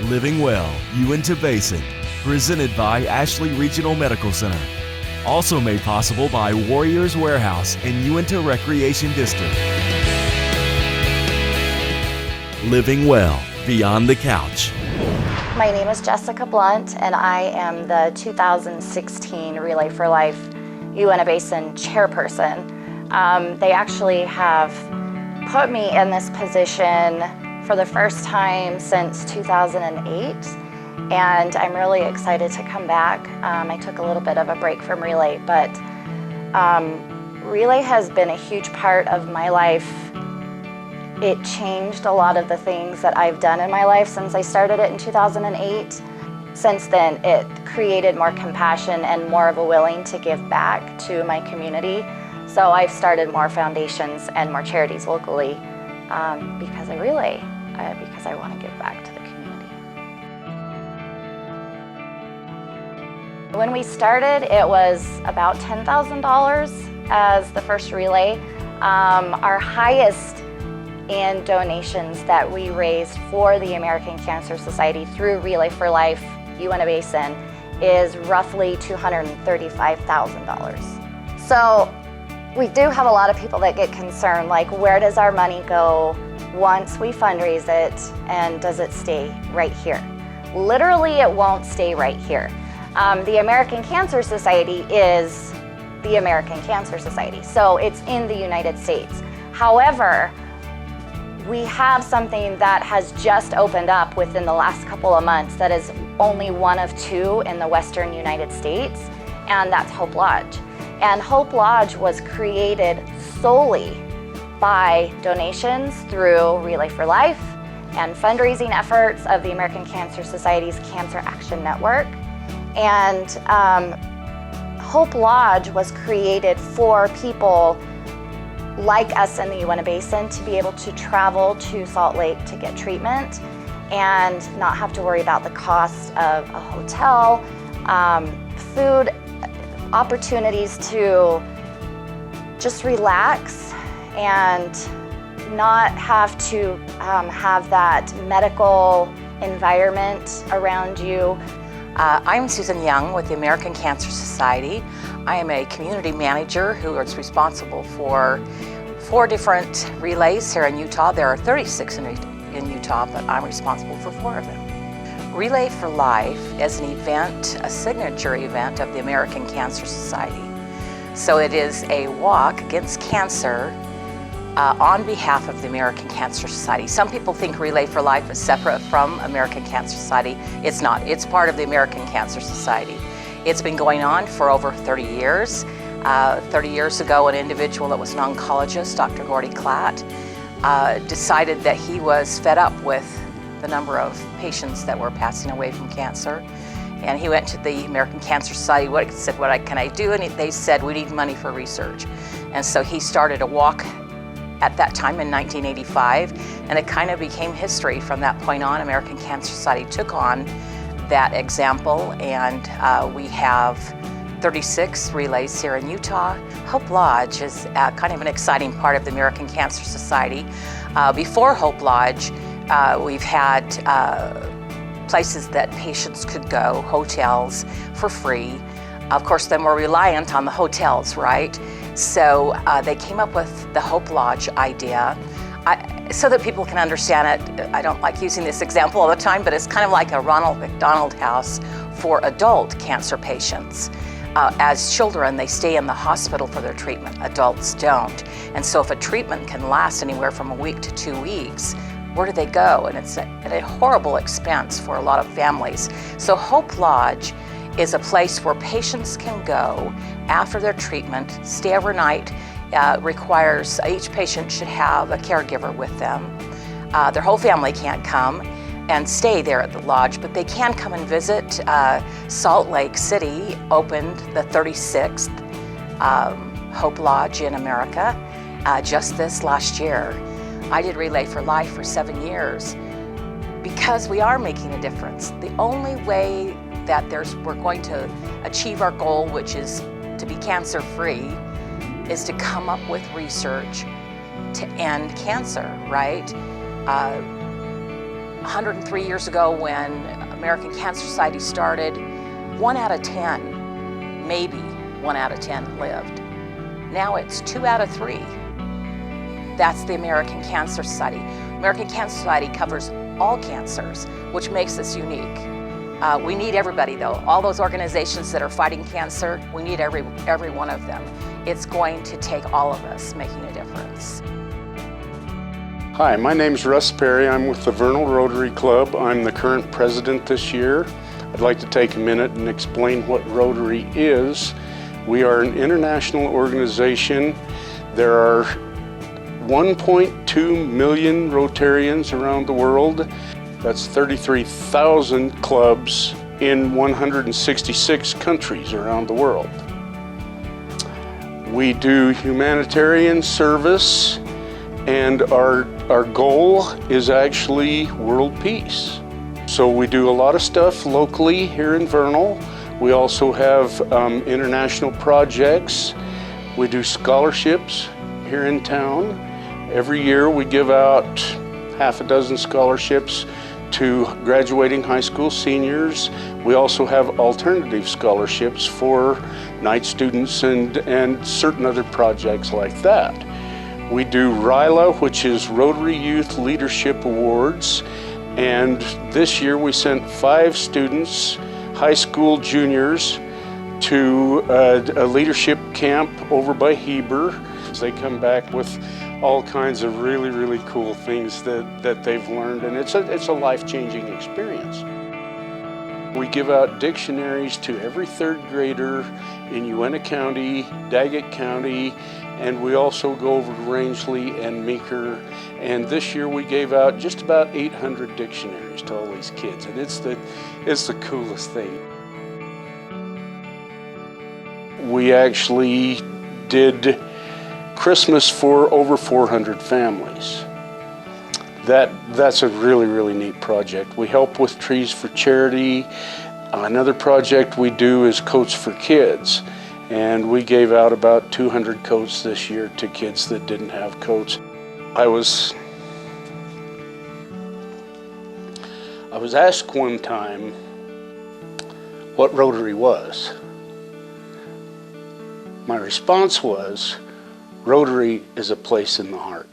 Living Well Uintah Basin, presented by Ashley Regional Medical Center. Also made possible by Warriors Warehouse and Uintah Recreation District. Living Well Beyond the Couch. My name is Jessica Blunt, and I am the 2016 Relay for Life Uintah Basin chairperson. They actually have put me in this position for the first time since 2008, and I'm really excited to come back. I took a little bit of a break from Relay, but Relay has been a huge part of my life. It changed a lot of the things that I've done in my life since I started it in 2008. Since then, it created more compassion and more of a willing to give back to my community. So I've started more foundations and more charities locally because I want to give back to the community. When we started, it was about $10,000 as the first relay. Our highest in donations that we raised for the American Cancer Society through Relay for Life Uintah Basin is roughly $235,000. So we do have a lot of people that get concerned, like, where does our money go once we fundraise it, and does it stay right here? Literally, it won't stay right here. The American Cancer Society is the American Cancer Society, so it's in the United States. However, we have something that has just opened up within the last couple of months that is only one of two in the Western United States, and that's Hope Lodge. And Hope Lodge was created solely by donations through Relay for Life and fundraising efforts of the American Cancer Society's Cancer Action Network. And Hope Lodge was created for people like us in the Uintah Basin to be able to travel to Salt Lake to get treatment and not have to worry about the cost of a hotel, food, opportunities to just relax and not have to have that medical environment around you. I'm Susan Young with the American Cancer Society. I am a community manager who is responsible for 4 different relays here in Utah. There are 36 in Utah, but I'm responsible for 4 of them. Relay for Life is an event, a signature event of the American Cancer Society. So it is a walk against cancer on behalf of the American Cancer Society. Some people think Relay for Life is separate from American Cancer Society. It's not. It's part of the American Cancer Society. It's been going on for over 30 years. 30 years ago, an individual that was an oncologist, Dr. Gordy Klatt, decided that he was fed up with the number of patients that were passing away from cancer. And he went to the American Cancer Society, said, what can I do? And they said, we need money for research. And so he started a walk at that time in 1985, and it kind of became history from that point on. American Cancer Society took on that example, and we have 36 relays here in Utah. Hope Lodge is kind of an exciting part of the American Cancer Society. Before Hope Lodge, we've had places that patients could go, hotels, for free. Of course, then we're reliant on the hotels, right? So they came up with the Hope Lodge idea. So that people can understand it, I don't like using this example all the time, but it's kind of like a Ronald McDonald House for adult cancer patients. As children, they stay in the hospital for their treatment. Adults don't. And so if a treatment can last anywhere from a week to 2 weeks, where do they go? And it's at a horrible expense for a lot of families. So Hope Lodge is a place where patients can go after their treatment, stay overnight. Requires each patient should have a caregiver with them. Their whole family can't come and stay there at the lodge, but they can come and visit. Salt Lake City opened the 36th Hope Lodge in America just this last year. I did Relay for Life for 7 years because we are making a difference. The only way that we're going to achieve our goal, which is to be cancer-free, is to come up with research to end cancer, right? 103 years ago when American Cancer Society started, 1 out of 10, maybe 1 out of 10 lived. Now it's 2 out of 3. That's the American Cancer Society. American Cancer Society covers all cancers, which makes us unique. We need everybody though. All those organizations that are fighting cancer, we need every one of them. It's going to take all of us making a difference. Hi, my name's Russ Perry. I'm with the Vernal Rotary Club. I'm the current president this year. I'd like to take a minute and explain what Rotary is. We are an international organization. There are 1.2 million Rotarians around the world. That's 33,000 clubs in 166 countries around the world. We do humanitarian service, and our goal is actually world peace. So we do a lot of stuff locally here in Vernal. We also have international projects. We do scholarships here in town. Every year we give out half a dozen scholarships to graduating high school seniors. We also have alternative scholarships for night students and certain other projects like that. We do RYLA, which is Rotary Youth Leadership Awards, and this year we sent 5 students, high school juniors, to a leadership camp over by Heber. They come back with all kinds of really cool things that they've learned, and it's a life-changing experience. We give out dictionaries to every 3rd grader in Uintah County, Daggett County, and we also go over to Rangeley and Meeker, and this year we gave out just about 800 dictionaries to all these kids, and it's the coolest thing. We actually did Christmas for over 400 families. That's a really neat project. We help with trees for charity. Another project we do is coats for kids, and we gave out about 200 coats this year to kids that didn't have coats. I was asked one time what Rotary was. My response was, Rotary is a place in the heart.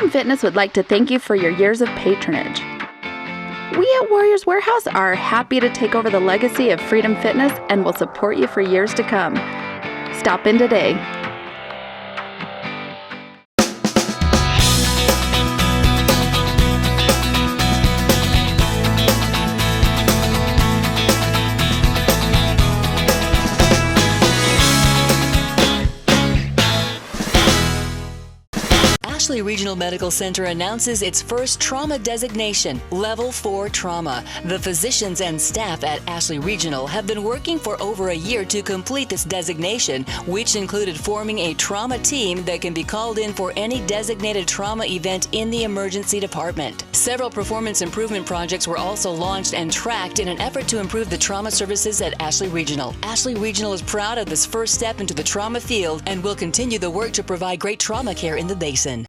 Fitness would like to thank you for your years of patronage. We at Warriors Warehouse are happy to take over the legacy of Freedom Fitness and will support you for years to come. Stop in today. Ashley Regional Medical Center announces its first trauma designation, Level 4 Trauma. The physicians and staff at Ashley Regional have been working for over a year to complete this designation, which included forming a trauma team that can be called in for any designated trauma event in the emergency department. Several performance improvement projects were also launched and tracked in an effort to improve the trauma services at Ashley Regional. Ashley Regional is proud of this first step into the trauma field and will continue the work to provide great trauma care in the Basin.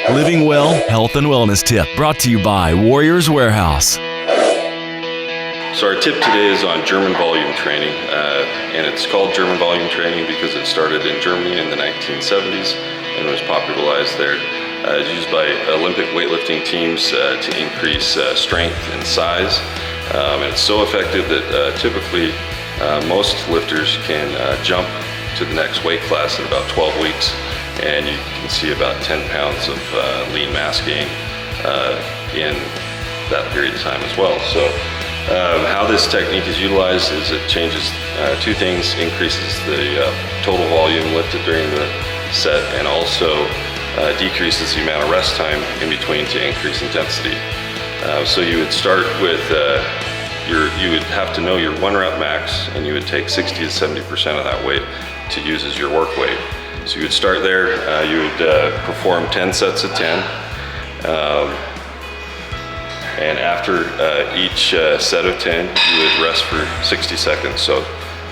Living Well Health and Wellness Tip brought to you by Warriors Warehouse. So our tip today is on German volume training, and it's called German volume training because it started in Germany in the 1970s and was popularized there. It's used by Olympic weightlifting teams to increase strength and size, and it's so effective that typically most lifters can jump to the next weight class in about 12 weeks, and you can see about 10 pounds of lean mass gain in that period of time as well. So how this technique is utilized is it changes two things: increases the total volume lifted during the set, and also decreases the amount of rest time in between to increase intensity. So you would start with you would have to know your 1 rep max, and you would take 60 to 70% of that weight to use as your work weight. So you would start there. You would perform 10 sets of 10. And after each set of 10, you would rest for 60 seconds. So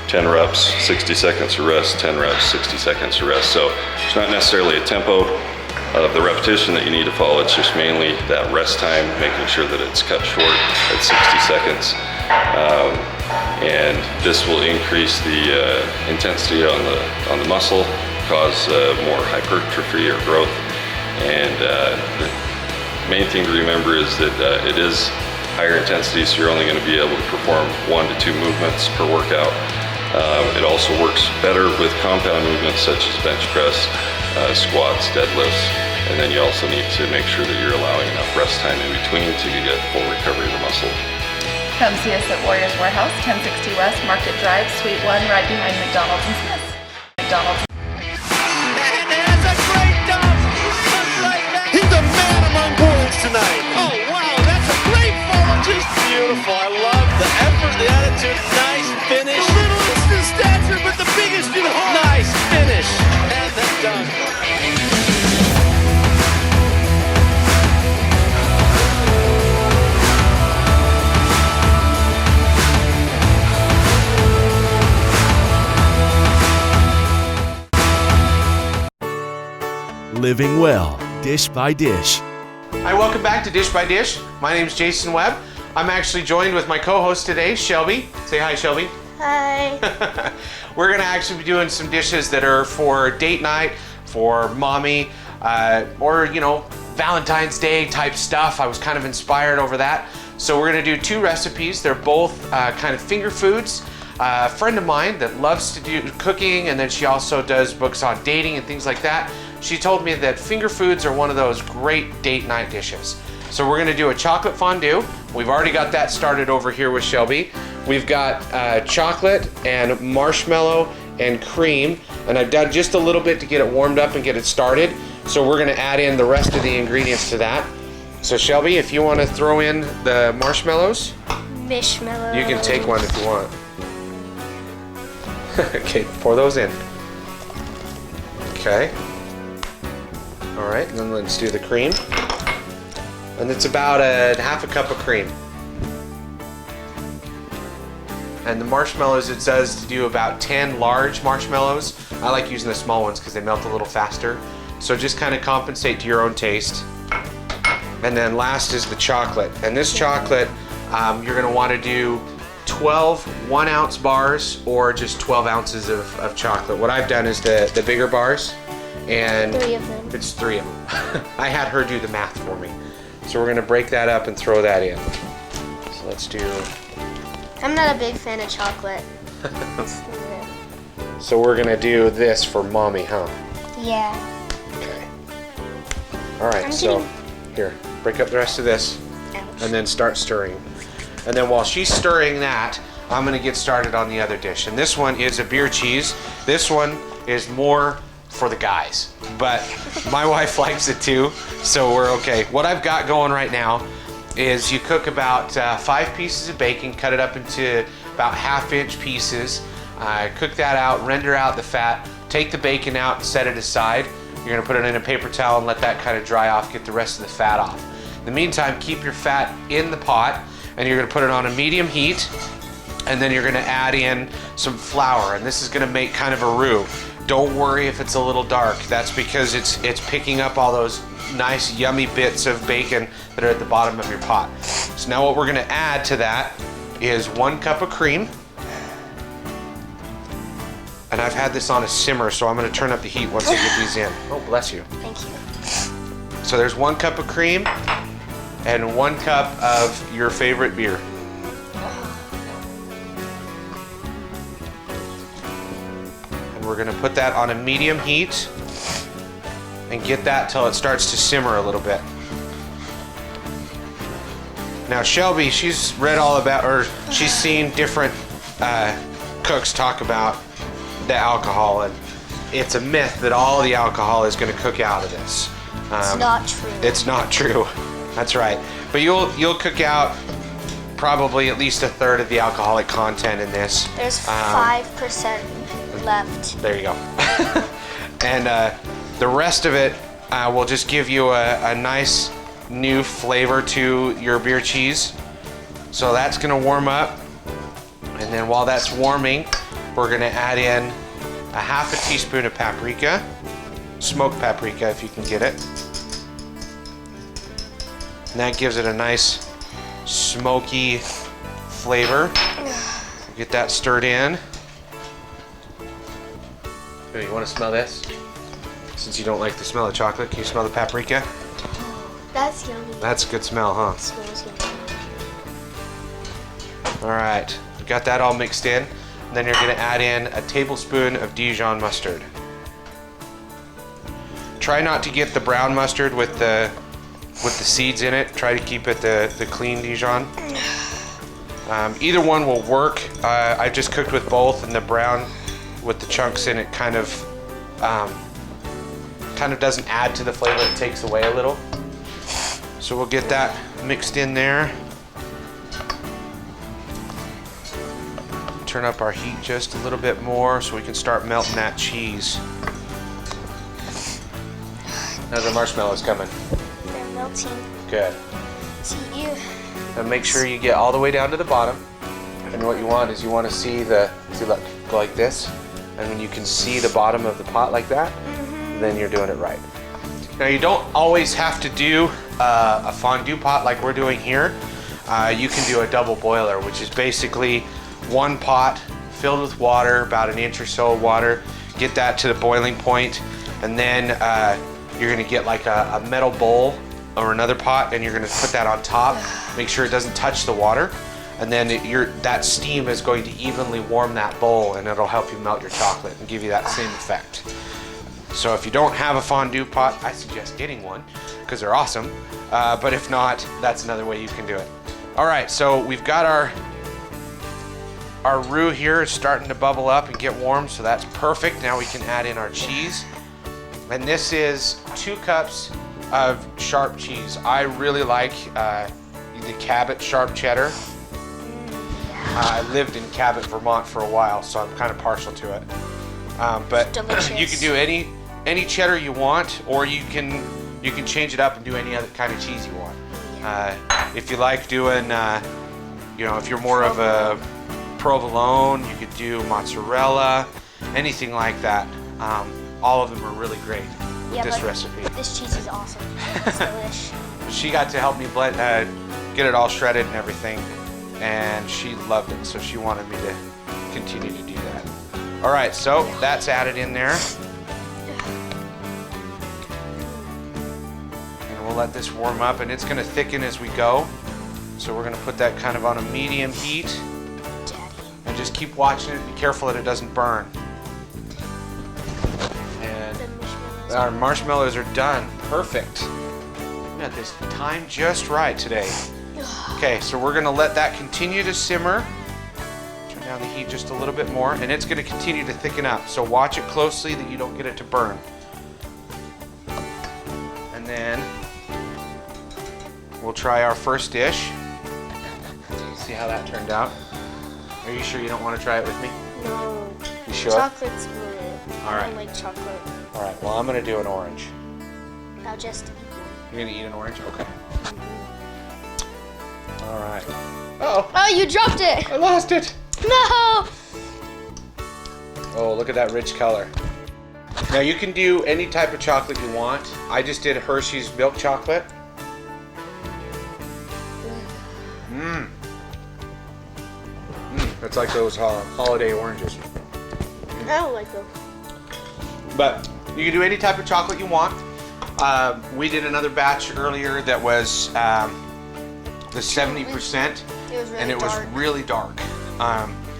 10 reps, 60 seconds of rest, 10 reps, 60 seconds of rest. So it's not necessarily a tempo of the repetition that you need to follow. It's just mainly that rest time, making sure that it's cut short at 60 seconds. And this will increase the intensity on the muscle, cause more hypertrophy or growth. And the main thing to remember is that it is higher intensity, so you're only going to be able to perform 1 to 2 movements per workout. It also works better with compound movements such as bench press, squats, deadlifts, and then you also need to make sure that you're allowing enough rest time in between to get full recovery of the muscle. Come see us at Warriors Warehouse, 1060 West Market Drive, Suite 1, right behind McDonald's and Smith's. McDonald's. Tonight. Oh wow, that's a great follow, just beautiful. I love the effort, the attitude, nice finish. The littlest in stature, but the biggest in heart. Nice finish, and that's done. Living Well, Dish by Dish. Hi, welcome back to Dish by Dish. My name is Jason Webb. I'm actually joined with my co-host today, Shelby. Say hi, Shelby. Hi. We're gonna actually be doing some dishes that are for date night, for mommy, or Valentine's Day type stuff. I was kind of inspired over that. So we're gonna do 2 recipes. They're both kind of finger foods. A friend of mine that loves to do cooking, and then she also does books on dating and things like that. She told me that finger foods are one of those great date night dishes. So we're gonna do a chocolate fondue. We've already got that started over here with Shelby. We've got chocolate and marshmallow and cream, and I've done just a little bit to get it warmed up and get it started. So we're gonna add in the rest of the ingredients to that. So Shelby, if you wanna throw in the marshmallows, marshmallow. you can take one if you want. Okay, pour those in. Okay. All right, and then let's do the cream. And it's about half a cup of cream. And the marshmallows, it says to do about 10 large marshmallows. I like using the small ones because they melt a little faster. So just kind of compensate to your own taste. And then last is the chocolate. And this chocolate, you're gonna wanna do 12 1-ounce bars or just 12 ounces of chocolate. What I've done is the bigger bars, and 3 of them. It's 3 of them. I had her do the math for me. So we're gonna break that up and throw that in. So let's do... I'm not a big fan of chocolate. So we're gonna do this for mommy, huh? Yeah. Okay. All right, so here, break up the rest of this. Ouch. And then start stirring. And then while she's stirring that, I'm gonna get started on the other dish. And this one is a beer cheese. This one is more for the guys, but my wife likes it too, so we're okay. What I've got going right now is you cook about 5 pieces of bacon, cut it up into about 1/2-inch pieces, cook that out, render out the fat, take the bacon out and set it aside. You're gonna put it in a paper towel and let that kind of dry off, get the rest of the fat off. In the meantime, keep your fat in the pot, and you're gonna put it on a medium heat, and then you're gonna add in some flour, and this is gonna make kind of a roux. Don't worry if it's a little dark. That's because it's picking up all those nice yummy bits of bacon that are at the bottom of your pot. So now what we're gonna add to that is 1 cup of cream. And I've had this on a simmer, so I'm going to turn up the heat once I get these in. Oh, bless you. Thank you. So there's 1 cup of cream and 1 cup of your favorite beer. And we're going to put that on a medium heat and get that till it starts to simmer a little bit. Now Shelby, she's read all about, or she's seen different cooks talk about the alcohol, and it's a myth that all the alcohol is going to cook out of this. It's not true. It's not true. That's right. But you'll cook out probably at least 1/3 of the alcoholic content in this. There's 5% left. There you go. And the rest of it will just give you a nice new flavor to your beer cheese. So that's going to warm up. And then while that's warming, we're going to add in 1/2 teaspoon of paprika, smoked paprika if you can get it. And that gives it a nice smoky flavor. Get that stirred in. Oh, you want to smell this? Since you don't like the smell of chocolate, can you smell the paprika? That's yummy. That's a good smell, huh? It smells yummy. All right, got that all mixed in. And then you're gonna add in a tablespoon of Dijon mustard. Try not to get the brown mustard with the seeds in it. Try to keep it the clean Dijon. Either one will work. I just cooked with both, and the brown with the chunks in it kind of doesn't add to the flavor. It takes away a little. So we'll get that mixed in there. Turn up our heat just a little bit more so we can start melting that cheese. Now the marshmallows coming. They're melting. Good. See you. And make sure you get all the way down to the bottom. And what you want is you want to see look, go like this. And when you can see the bottom of the pot like that, then you're doing it right. Now you don't always have to do a fondue pot like we're doing here. You can do a double boiler, which is basically 1 pot filled with water, about 1 inch or so of water. Get that to the boiling point, and then you're gonna get like a metal bowl or another pot, and you're gonna put that on top. Make sure it doesn't touch the water, and then that steam is going to evenly warm that bowl, and it'll help you melt your chocolate and give you that same effect. So if you don't have a fondue pot, I suggest getting one because they're awesome. But if not, that's another way you can do it. All right, so we've got our roux here is starting to bubble up and get warm, so that's perfect. Now we can add in our cheese. And this is 2 cups of sharp cheese. I really like the Cabot sharp cheddar. I lived in Cabot, Vermont for a while, so I'm kind of partial to it. But you can do any cheddar you want, or you can change it up and do any other kind of cheese you want. If you like doing, if you're more of a provolone, you could do mozzarella, anything like that. All of them are really great with this recipe. This cheese is awesome. It's delicious. She got to help me blend, get it all shredded and everything, and she loved it, so she wanted me to continue to do that. All right, so that's added in there. And we'll let this warm up, and it's gonna thicken as we go. So we're gonna put that kind of on a medium heat. And just keep watching it, be careful that it doesn't burn. And our marshmallows are done, perfect. We got this time just right today. Okay, so we're gonna let that continue to simmer. Turn down the heat just a little bit more, and it's gonna continue to thicken up. So watch it closely that you don't get it to burn. And then we'll try our first dish. See how that turned out. Are you sure you don't want to try it with me? No. You sure? Chocolate's good. All I right. don't like chocolate. All right, well, I'm gonna do an orange. I'll just You're gonna eat an orange? Okay. All right. Uh-oh. Oh, you dropped it! I lost it! No! Oh, look at that rich color. Now you can do any type of chocolate you want. I just did Hershey's milk chocolate. It's like those holiday oranges. I don't like those. But you can do any type of chocolate you want. We did another batch earlier that was the 70%, and it was really dark.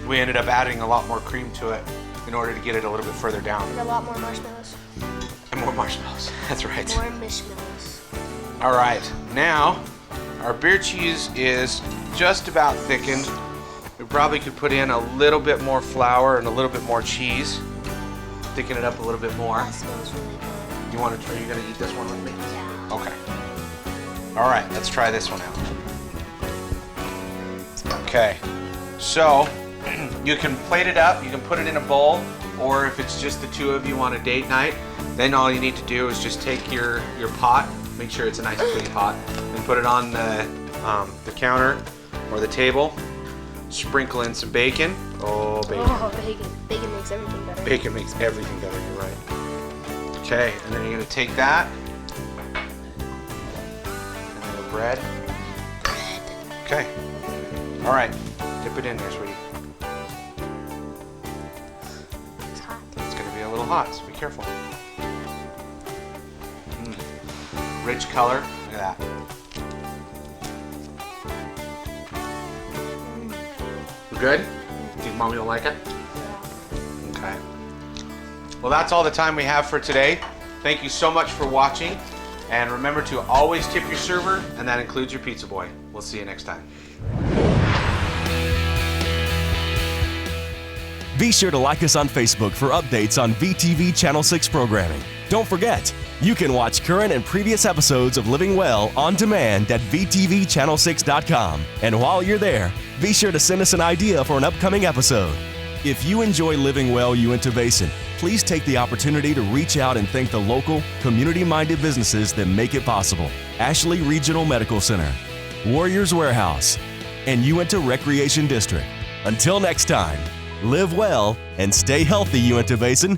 We ended up adding a lot more cream to it in order to get it a little bit further down. And a lot more marshmallows. And more marshmallows, that's right. More marshmallows. All right, now our beer cheese is just about thickened. We probably could put in a little bit more flour and a little bit more cheese. Thicken it up a little bit more. That smells really good. You want to? Are you gonna eat this one with me? Yeah. Okay. All right, let's try this one out. Okay, so you can plate it up. You can put it in a bowl, or if it's just the two of you on a date night, then all you need to do is just take your pot, make sure it's a nice clean pot, and put it on the counter or the table. Sprinkle in some bacon. Oh, bacon. Oh, bacon. Bacon makes everything better. Bacon makes everything better, you're right. Okay, and then you're gonna take that. And then the bread. Okay. All right, dip it in there, sweetie. It's hot. It's gonna be a little hot, so be careful. Rich color, look at that. We're good? Think Mommy will like it? Okay. Well, that's all the time we have for today. Thank you so much for watching. And remember to always tip your server, and that includes your pizza boy. We'll see you next time. Be sure to like us on Facebook for updates on VTV Channel 6 programming. Don't forget, you can watch current and previous episodes of Living Well on demand at vtvchannel6.com. And while you're there, be sure to send us an idea for an upcoming episode. If you enjoy Living Well Uintah Basin, please take the opportunity to reach out and thank the local, community-minded businesses that make it possible. Ashley Regional Medical Center, Warriors Warehouse, and Uintah Recreation District. Until next time, live well and stay healthy, Uintah Basin.